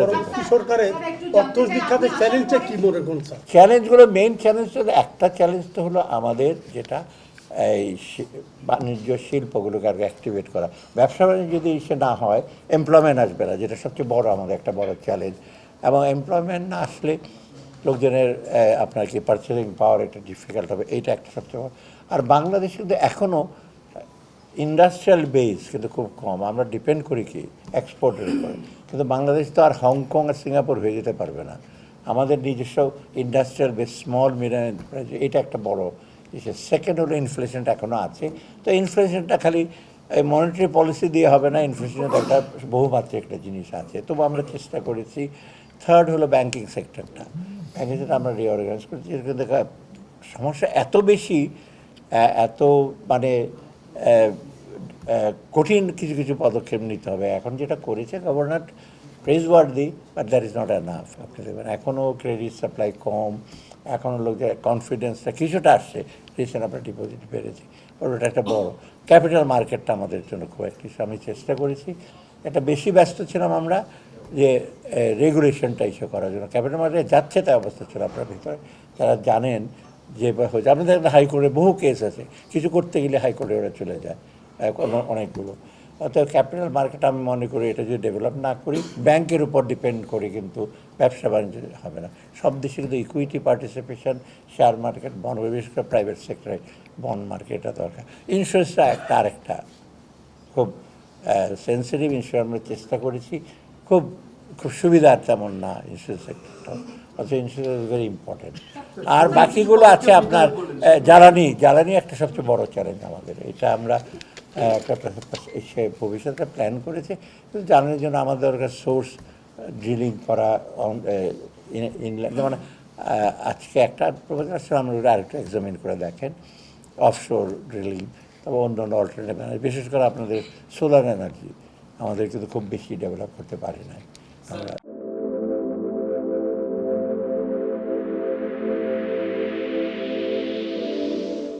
পরবর্তী সরকারের অর্থ বিখ্যাত চ্যালেঞ্জটা কি মনে করছেন? চ্যালেঞ্জগুলো মেইন চ্যালেঞ্জ হলো একটা চ্যালেঞ্জ তো হলো আমাদের যেটা এই বাণিজ্য শিল্পগুলোকে আর অ্যাক্টিভেট করা। ব্যবসা বাণিজ্য যদি সে না হয় এমপ্লয়মেন্ট আসবে না, যেটা সবচেয়ে বড় আমাদের একটা বড় চ্যালেঞ্জ। এবং এমপ্লয়মেন্ট না আসলে লোকজনের আপনার কি পারচেজিং পাওয়ার একটা ডিফিকাল্ট হবে, এইটা একটা সবচেয়ে বড়। আর বাংলাদেশে কিন্তু এখনও ইন্ডাস্ট্রিয়াল বেস কিন্তু খুব কম, আমরা ডিপেন্ড করি কি এক্সপোর্টের উপরে। কিন্তু বাংলাদেশ তো আর হংকং আর সিঙ্গাপুর হয়ে যেতে পারবে না। আমাদের নিজস্ব industrial base, small medium enterprise, এটা একটা বড় ইস্যু। সেকেন্ড হলো ইনফ্লেশনটা এখনও আছে। তো ইনফ্লেশনটা খালি এই মনিটারি পলিসি দিয়ে হবে না, ইনফ্লেশনের একটা বহুমাত্রিক একটা জিনিস আছে, তবু আমরা চেষ্টা করেছি। থার্ড হলো ব্যাংকিং সেক্টরটা, ব্যাংকিং সেক্টর আমরা রিঅর্গানাইজ করেছি। কিন্তু সমস্যা এত বেশি, এত মানে কঠিন কিছু কিছু পদক্ষেপ নিতে হবে। এখন যেটা করেছে গভর্নর প্রেজওয়ার্দি, but that is not enough. আপনি দেখবেন এখনও ক্রেডিট সাপ্লাই কম, এখনও লোকের কনফিডেন্সটা কিছুটা আসছে, রিসেন্ট আপনার ডিপোজিট বেড়েছে, ওটা একটা বড়। ক্যাপিটাল মার্কেটটা আমাদের জন্য খুব একটি, আমি চেষ্টা করেছি, একটা বেশি ব্যস্ত ছিলাম আমরা যে রেগুলেশনটা ইস্যু করার জন্য। ক্যাপিটাল মার্কেটে যাচ্ছে তাই অবস্থা ছিল আপনার ভিতরে, তারা জানেন যে হয়েছে। আপনাদের হাইকোর্টে বহু কেস আছে, কিছু করতে গেলে হাইকোর্টে ওরা চলে যায় অনেকগুলো। অর্থাৎ ক্যাপিটাল মার্কেট আমি মনে করি এটা যদি ডেভেলপ না করি, ব্যাংকের উপর ডিপেন্ড করি, কিন্তু ব্যবসা বাণিজ্য হবে না। সব দেশে কিন্তু equity participation, share market, bond, বিশেষ করে প্রাইভেট সেক্টরে বন্ড মার্কেটটা দরকার। ইন্স্যুরেন্সটা আরেকটা খুব সেন্সিটিভ ইস্যু, আমরা চেষ্টা করেছি। খুব খুব সুবিধার তেমন না ইন্স্যুরেন্স সেক্টরটা, অথচ ইন্স্যুরেন্স ইজ ভেরি ইম্পর্টেন্ট। আর বাকিগুলো আছে আপনার জ্বালানি একটা সবচেয়ে বড় চ্যালেঞ্জ আমাদের। এটা আমরা একটা ভবিষ্যতে প্ল্যান করেছি, কিন্তু জ্বালানির জন্য আমাদের দরকার সোর্স ড্রিলিং করা ইনল্যান্ড। যেমন আজকে একটা প্রপোজাল আসলে আমরা ওটা আরেকটু এক্সামিন করে দেখেন, অফশোর ড্রিলিং, তবে অন্য অন্য অল্টারনেটিভ এনার্জি, বিশেষ করে আপনাদের সোলার এনার্জি আমাদের কিন্তু খুব বেশি ডেভেলপ করতে পারি না আমরা।